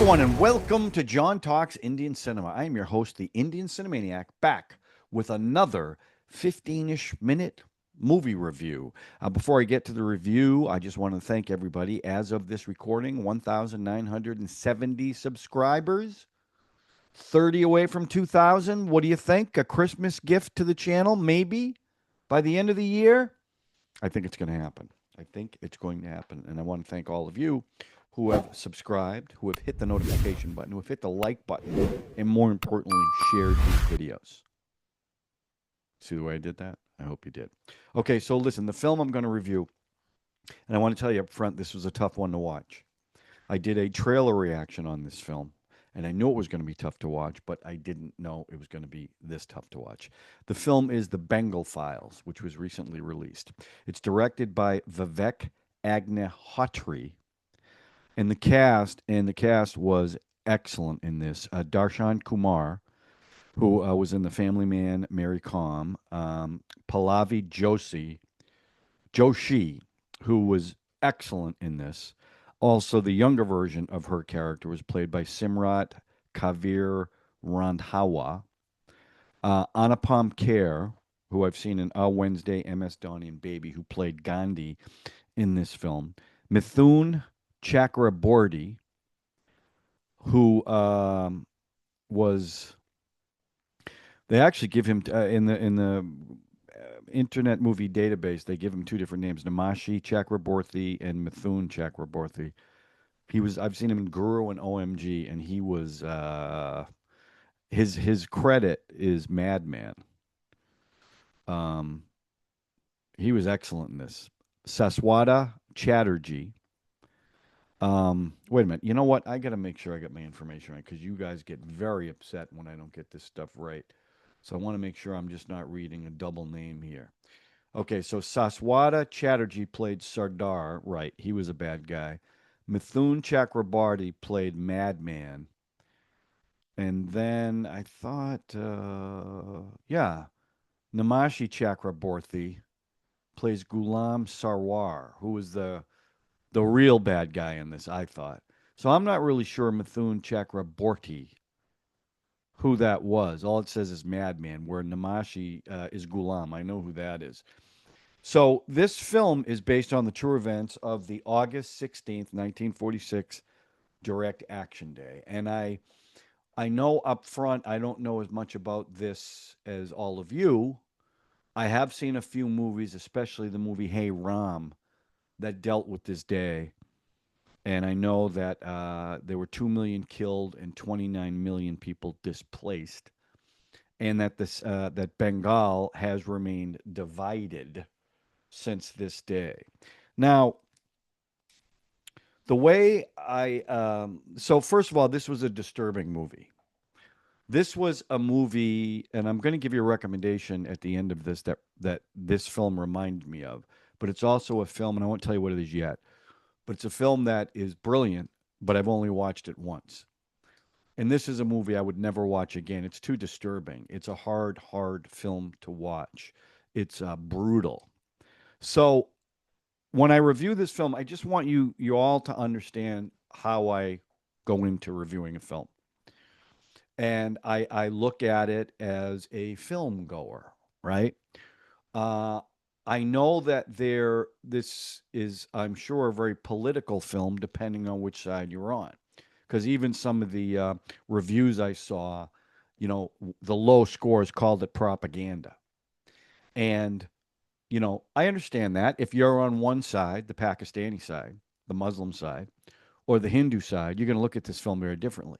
everyone, and welcome to John Talks Indian Cinema. I am your host, the Indian Cine-MANIAC, back with another 15-ish minute movie review. Before I get to the review, I just want to thank everybody. As of this recording, 1,970 subscribers, 30 away from 2,000. What do you think? A Christmas gift to the channel, maybe by the end of the year? I think it's going to happen. I think it's going to happen. And I want to thank all of you who have subscribed, who have hit the notification button, who have hit the like button, and more importantly, shared these videos. See the way I did that? I hope you did. Okay, so listen, the film I'm going to review, and I want to tell you up front, this was a tough one to watch. I did a trailer reaction on this film, and I knew it was going to be tough to watch, but I didn't know it was going to be this tough to watch. The film is The Bengal Files, which was recently released. It's directed by Vivek Agnihotri, and the cast was excellent in this. Darshan Kumar, who was in The Family Man, Mary Com, Pallavi Joshi, who was excellent in this. Also, the younger version of her character was played by Simratt Kavir Randhawa. Anupam Kher, who I've seen in Wednesday, MS Donnie, and Baby, who played Gandhi in this film. Mithun Chakraborty, who was. They actually give him in the Internet Movie Database. They give him two different names: Namaste Chakraborty and Mithun Chakraborty. I've seen him in Guru and OMG, and he was his credit is Madman. He was excellent in this. Saswada Chatterjee. Wait a minute. You know what? I got to make sure I get my information right because you guys get very upset when I don't get this stuff right. So I want to make sure I'm just not reading a double name here. Okay, so Saswada Chatterjee played Sardar. Right, he was a bad guy. Mithun Chakrabarty played Madman. And then I thought, Namashi Chakraborty plays Ghulam Sarwar, who was the real bad guy in this, I thought. So I'm not really sure Mithun Chakraborty who that was. All it says is Madman, where Namashi is Ghulam. I know who that is. So this film is based on the true events of the August 16th, 1946 Direct Action Day. And I know up front I don't know as much about this as all of you. I have seen a few movies, especially the movie Hey Ram, that dealt with this day. And I know that there were 2 million killed and 29 million people displaced, and that that Bengal has remained divided since this day. Now, the way so first of all, this was a disturbing movie. This was a movie, and I'm going to give you a recommendation at the end of this that this film reminded me of. But it's also a film, and I won't tell you what it is yet. But it's a film that is brilliant, but I've only watched it once. And this is a movie I would never watch again. It's too disturbing. It's a hard film to watch. It's brutal. So when I review this film, I just want you all to understand how I go into reviewing a film. And I look at it as a film goer, right? I know that this is, I'm sure, a very political film, depending on which side you're on. Because even some of the reviews I saw, the low scores called it propaganda. And, I understand that. If you're on one side, the Pakistani side, the Muslim side, or the Hindu side, you're going to look at this film very differently.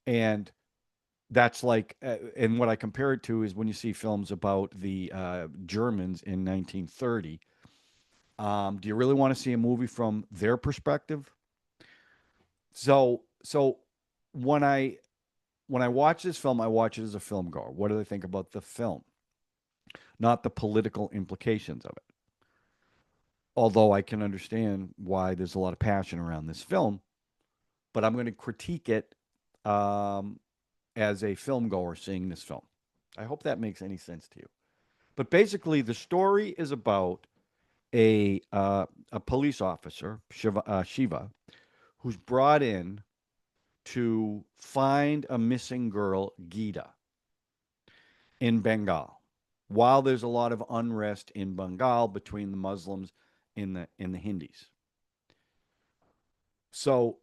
And that's like, and what I compare it to is when you see films about the Germans in 1930. Do you really want to see a movie from their perspective? So when I watch this film, I watch it as a film goer. What do I think about the film? Not the political implications of it. Although I can understand why there's a lot of passion around this film, but I'm going to critique it as a film goer seeing this film. I hope that makes any sense to you. But basically, the story is about a police officer, Shiva, who's brought in to find a missing girl, Gita, in Bengal, while there's a lot of unrest in Bengal between the Muslims and the Hindus. So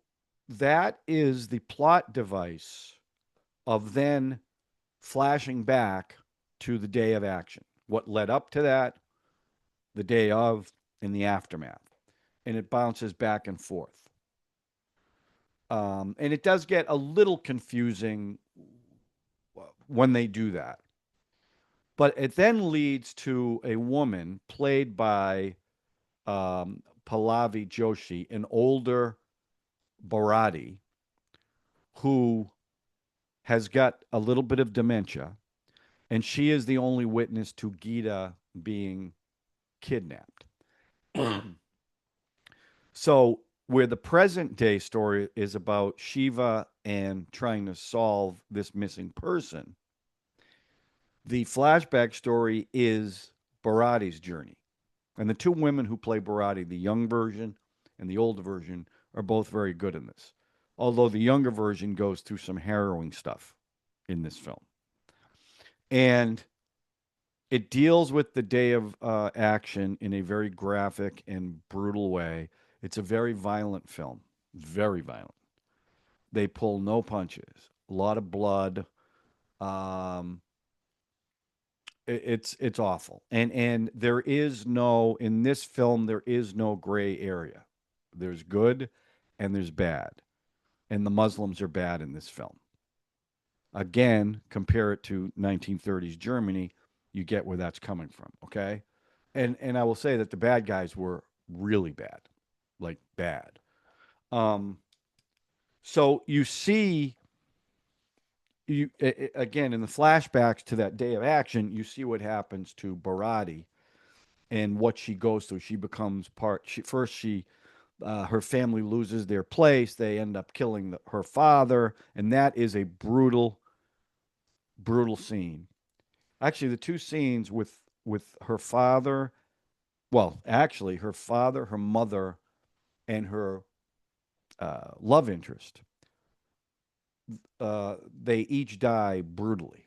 that is the plot device of then flashing back to the day of action, what led up to that, the day of, and the aftermath. And it bounces back and forth. And it does get a little confusing when they do that. But it then leads to a woman played by Pallavi Joshi, an older Bharati, who has got a little bit of dementia, and she is the only witness to Gita being kidnapped. So, where the present day story is about Shiva and trying to solve this missing person, the flashback story is Bharati's journey. And the two women who play Bharati, the young version and the older version, are both very good in this. Although the younger version goes through some harrowing stuff in this film. And it deals with the day of action in a very graphic and brutal way. It's a very violent film, very violent. They pull no punches, a lot of blood. Um, it's awful, and there is no in this film there is no gray area. There's good, and there's bad, and the Muslims are bad in this film. Again, compare it to 1930s Germany, you get where that's coming from. Okay, and I will say that the bad guys were really bad, like bad. Um, so you see, again in the flashbacks to that day of action, you see what happens to Bharati and what she goes through. She becomes part. She her family loses their place. They end up killing her father, and that is a brutal, brutal scene. Actually, the two scenes with her father. Well, actually, her father, her mother, and her love interest. They each die brutally.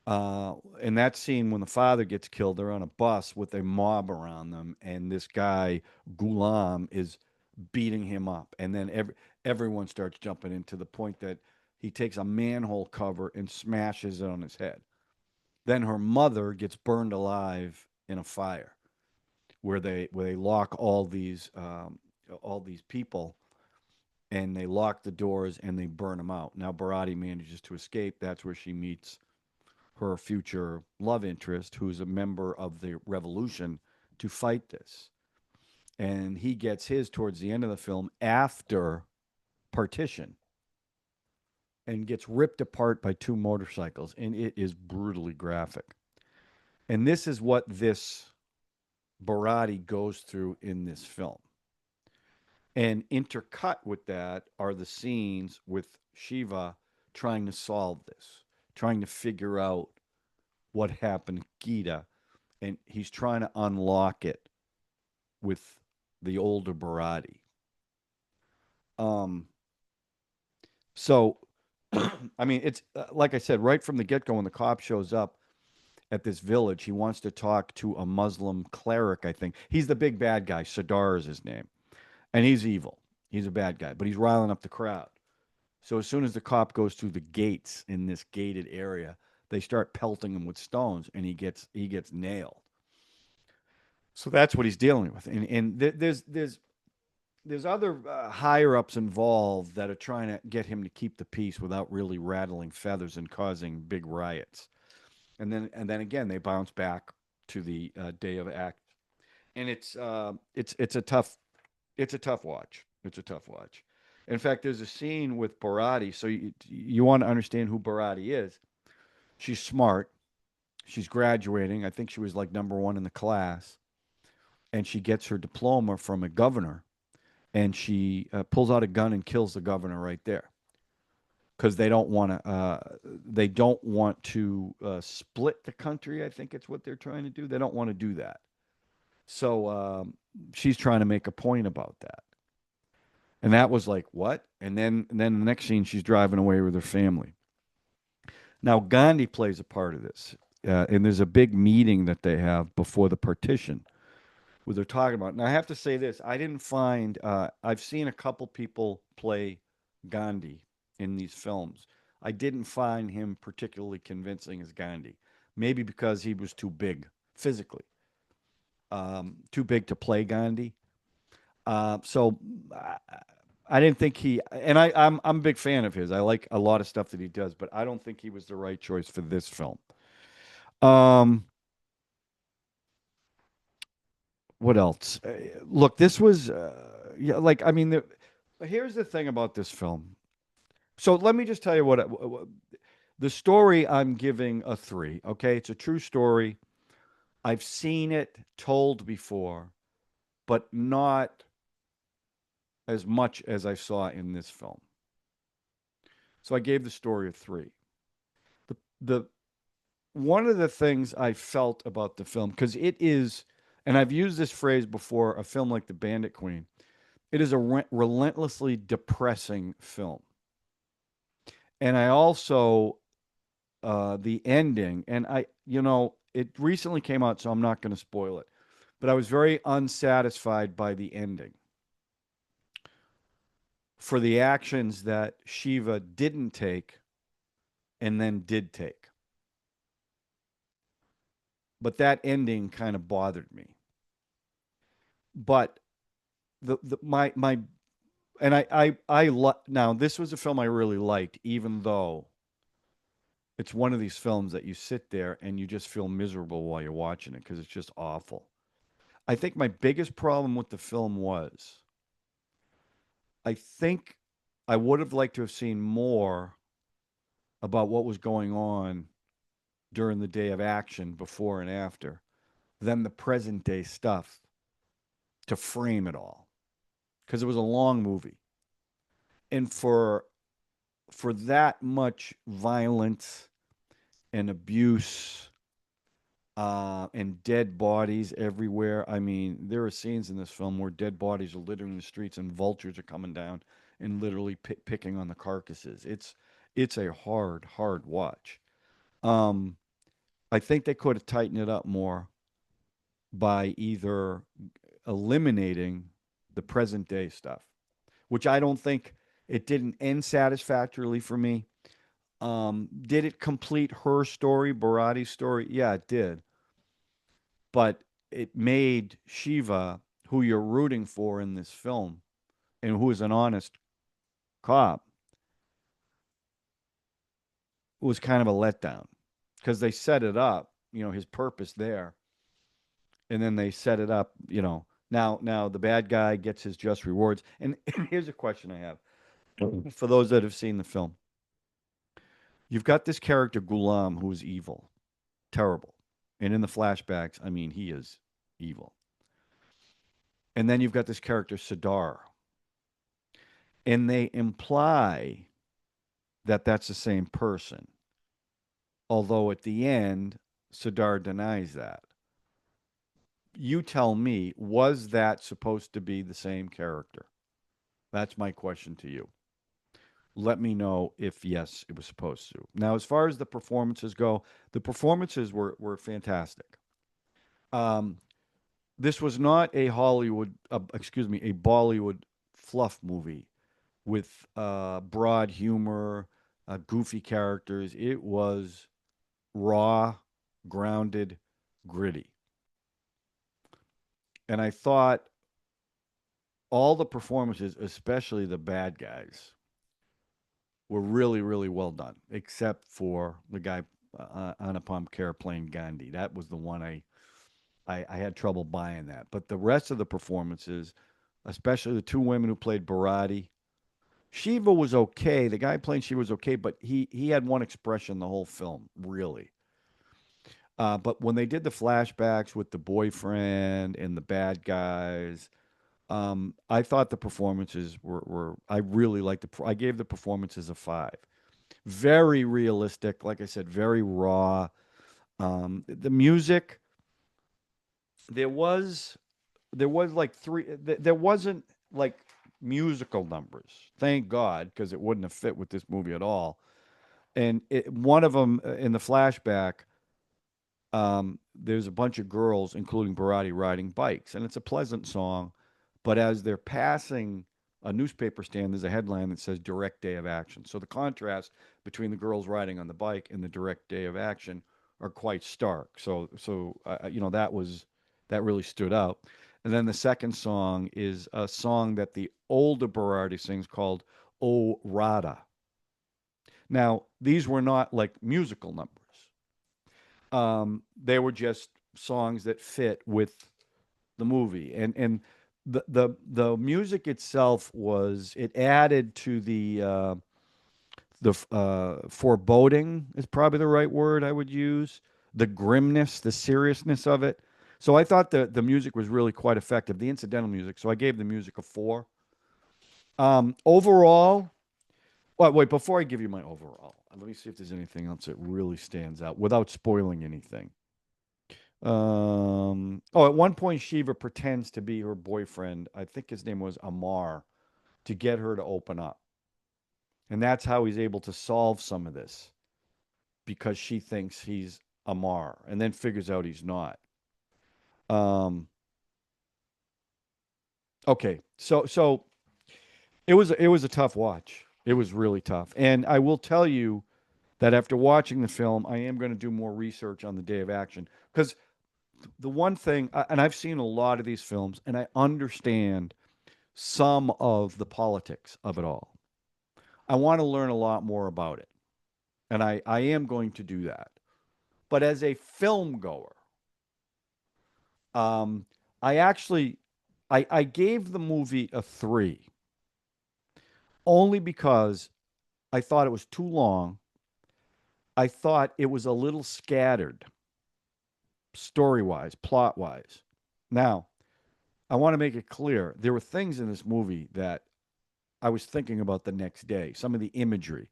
In that scene, when the father gets killed, they're on a bus with a mob around them, and this guy Ghulam is beating him up, and then everyone starts jumping in to the point that he takes a manhole cover and smashes it on his head. Then her mother gets burned alive in a fire, where they lock all these people, and they lock the doors and they burn them out. Now Bharati manages to escape. That's where she meets her future love interest, who's a member of the revolution to fight this. And he gets his towards the end of the film after partition and gets ripped apart by two motorcycles. And it is brutally graphic. And this is what this Bharati goes through in this film. And intercut with that are the scenes with Shiva trying to solve this, trying to figure out what happened to Gita, and he's trying to unlock it with the older Bharati. Um, so, I mean, it's like I said, right from the get go, when the cop shows up at this village, he wants to talk to a Muslim cleric, I think. He's the big bad guy. Sadar is his name. And he's evil. He's a bad guy, but he's riling up the crowd. So as soon as the cop goes through the gates in this gated area, they start pelting him with stones, and he gets nailed. So that's what he's dealing with, and there's other higher ups involved that are trying to get him to keep the peace without really rattling feathers and causing big riots. And then again, they bounce back to the day of act, and it's a tough watch. It's a tough watch. In fact, there's a scene with Bharati. So you want to understand who Bharati is. She's smart. She's graduating. I think she was like number one in the class, and she gets her diploma from a governor, and she pulls out a gun and kills the governor right there because they don't want to split the country. I think it's what they're trying to do. They don't want to do that. So she's trying to make a point about that. And that was like, what? And then the next scene, she's driving away with her family. Now, Gandhi plays a part of this. And there's a big meeting that they have before the partition where they're talking about. And I have to say this, I didn't find, I've seen a couple people play Gandhi in these films. I didn't find him particularly convincing as Gandhi. Maybe because he was too big physically, too big to play Gandhi. So I didn't think he, and I'm a big fan of his. I like a lot of stuff that he does, but I don't think he was the right choice for this film. Um, what else? Look, this was, yeah, like I mean, here's the thing about this film. So let me just tell you the story. I'm giving a three. Okay, it's a true story. I've seen it told before, but not as much as I saw in this film. So I gave the story a three. The one of the things I felt about the film, because it is, and I've used this phrase before, a film like The Bandit Queen, it is a relentlessly depressing film. And I also, the ending, and it recently came out, so I'm not going to spoil it, but I was very unsatisfied by the ending for the actions that Shiva didn't take and then did take. But that ending kind of bothered me. But the my and now this was a film I really liked, even though it's one of these films that you sit there and you just feel miserable while you're watching it because it's just awful. I think my biggest problem with the film was I think I would have liked to have seen more about what was going on during the day of action before and after than the present day stuff to frame it all because it was a long movie. And for that much violence and abuse and dead bodies everywhere. I mean, there are scenes in this film where dead bodies are littering the streets and vultures are coming down and literally picking on the carcasses. It's a hard watch. Um, I think they could have tightened it up more by either eliminating the present day stuff, which I don't think it didn't end satisfactorily for me. Did it complete her story, Bharati's story? Yeah, it did. But it made Shiva, who you're rooting for in this film, and who is an honest cop, was kind of a letdown because they set it up, his purpose there, and then they set it up, Now the bad guy gets his just rewards. And here's a question I have for those that have seen the film: you've got this character Gulam who is evil, terrible, and in the flashbacks, I mean, he is evil. And then you've got this character Sadar, and they imply that that's the same person. Although at the end, Sadar denies that. You tell me, was that supposed to be the same character? That's my question to you. Let me know if yes, it was supposed to. Now, as far as the performances go, the performances were fantastic. Um, this was not a a Bollywood fluff movie with broad humor, goofy characters. It was raw, grounded, gritty. And I thought all the performances, especially the bad guys, were really, really well done, except for the guy Anupam Kher playing Gandhi. That was the one I had trouble buying that. But the rest of the performances, especially the two women who played Bharati, Shiva was okay. The guy playing Shiva was okay, but he had one expression the whole film, really. But when they did the flashbacks with the boyfriend and the bad guys, I thought the performances were I really liked I gave the performances a five. Very realistic, like I said, very raw. The music, there was there was like three. There wasn't like musical numbers. Thank God, because it wouldn't have fit with this movie at all. And one of them in the flashback, there's a bunch of girls, including Barati, riding bikes, and it's a pleasant song. But as they're passing a newspaper stand, there's a headline that says "Direct Day of Action." So the contrast between the girls riding on the bike and the direct day of action are quite stark. That really stood out. And then the second song is a song that the older Barati sings called "O Radha." Now, these were not like musical numbers. They were just songs that fit with the movie, and the music itself was it added to the foreboding is probably the right word I would use, the grimness, the seriousness of it. So I thought the music was really quite effective, the incidental music. So I gave the music a 4. Overall, well, wait, before I give you my overall, let me see if there's anything else that really stands out without spoiling anything. At one point, Shiva pretends to be her boyfriend. I think his name was Amar, to get her to open up. And that's how he's able to solve some of this because she thinks he's Amar and then figures out he's not. Um, okay. So it was a tough watch. It was really tough. And I will tell you that after watching the film, I am going to do more research on the day of action because the one thing, and I've seen a lot of these films, and I understand some of the politics of it all. I want to learn a lot more about it, and I am going to do that. But as a film goer, um, I actually I gave the movie a 3 only because I thought it was too long. I thought it was a little scattered, story wise, plot wise. Now, I want to make it clear there were things in this movie that I was thinking about the next day. Some of the imagery,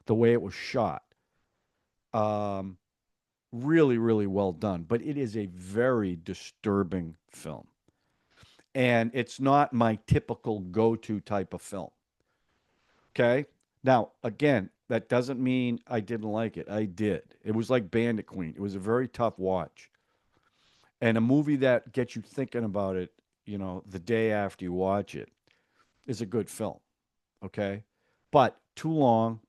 the way it was shot, um, really, really well done. But it is a very disturbing film. And it's not my typical go to type of film. Okay. Now, again, that doesn't mean I didn't like it. I did. It was like Bandit Queen. It was a very tough watch. And a movie that gets you thinking about it, the day after you watch it is a good film. Okay. But too long,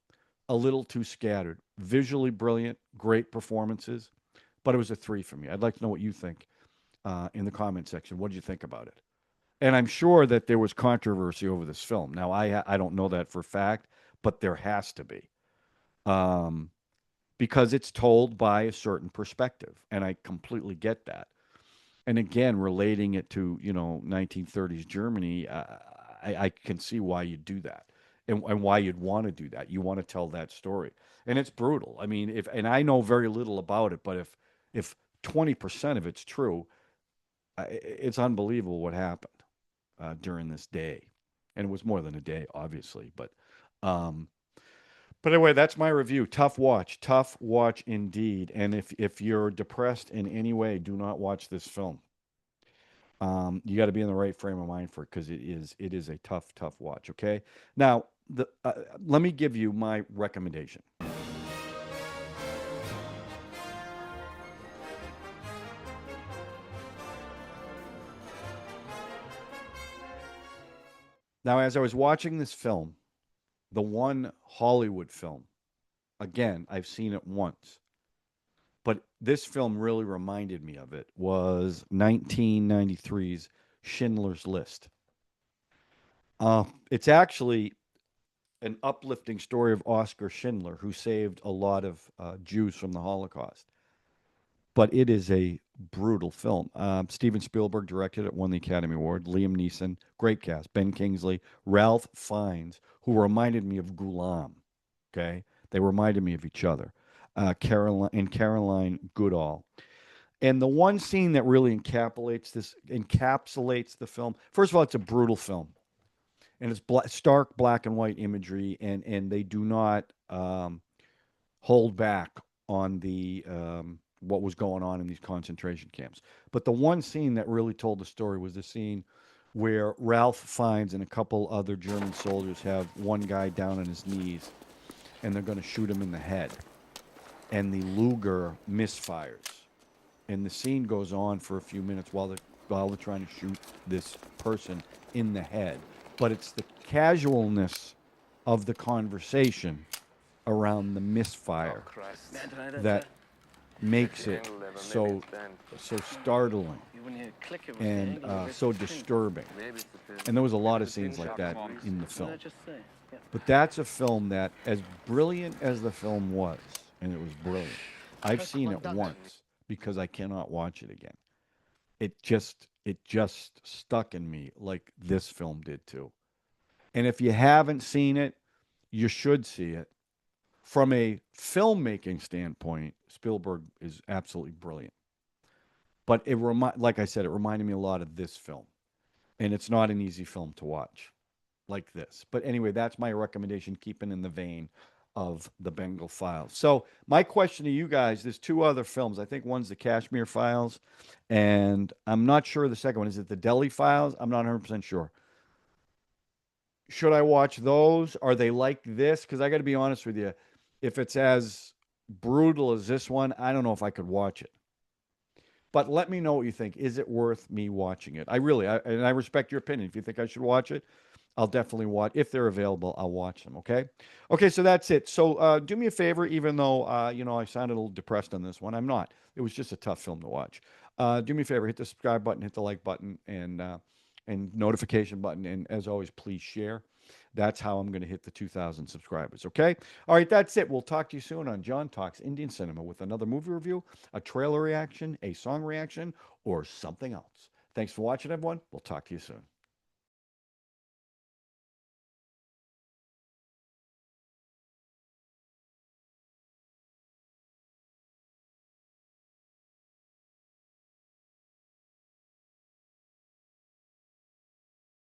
a little too scattered. Visually brilliant, great performances, but it was a 3 for me. I'd like to know what you think in the comment section. What did you think about it? And I'm sure that there was controversy over this film. Now, I don't know that for a fact, but there has to be um, because it's told by a certain perspective, and I completely get that. And again, relating it to 1930s Germany, I can see why you'd do that, and why you'd want to do that. You want to tell that story, and it's brutal. I mean, if and I know very little about it, but if 20% of it's true, it's unbelievable what happened during this day, and it was more than a day, obviously. Um, but anyway, that's my review. Tough watch indeed. And if you're depressed in any way, do not watch this film. You got to be in the right frame of mind for it because it is a tough watch. Okay, now let me give you my recommendation. Now, as I was watching this film, the one Hollywood film, again, I've seen it once, but this film really reminded me of it, was 1993's Schindler's List. It's actually an uplifting story of Oskar Schindler, who saved a lot of Jews from the Holocaust. But it is a brutal film. Steven Spielberg directed it, won the Academy Award. Liam Neeson, great cast. Ben Kingsley, Ralph Fiennes, who reminded me of Gulam. Okay, they reminded me of each other. Caroline Goodall. And the one scene that really encapsulates the film. First of all, it's a brutal film, and it's stark black and white imagery, and they do not hold back on the what was going on in these concentration camps. But the one scene that really told the story was the scene where Ralph Fiennes and a couple other German soldiers have one guy down on his knees, and they're going to shoot him in the head, and the Luger misfires, and the scene goes on for a few minutes while they're trying to shoot this person in the head. But it's the casualness of the conversation around the misfire that makes it so startling and so disturbing. And there was a lot of scenes like that in the film. But that's a film that, as brilliant as the film was, and it was brilliant, I've seen it once because I cannot watch it again. It just stuck in me like this film did too. And if you haven't seen it, you should see it. From a filmmaking standpoint, Spielberg is absolutely brilliant. But like I said, it reminded me a lot of this film, and it's not an easy film to watch like this. But anyway, that's my recommendation, keeping in the vein of the Bengal Files. So my question to you guys: there's two other films. I think one's the Kashmir Files, and I'm not sure the second one. Is it the Delhi Files? I'm not 100% sure. Should I watch those? Are they like this? Because I got to be honest with you, if it's as brutal as this one, I don't know if I could watch it. But let me know what you think. Is it worth me watching it? And I respect your opinion. If you think I should watch it, I'll definitely watch. If they're available, I'll watch them. Okay. Okay. So that's it. So do me a favor, even though I sounded a little depressed on this one. I'm not. It was just a tough film to watch. Do me a favor, hit the subscribe button, hit the like button, and notification button, and as always, please share. That's how I'm going to hit the 2,000 subscribers. Okay. All right. That's it. We'll talk to you soon on John Talks Indian Cinema with another movie review, a trailer reaction, a song reaction, or something else. Thanks for watching, everyone. We'll talk to you soon.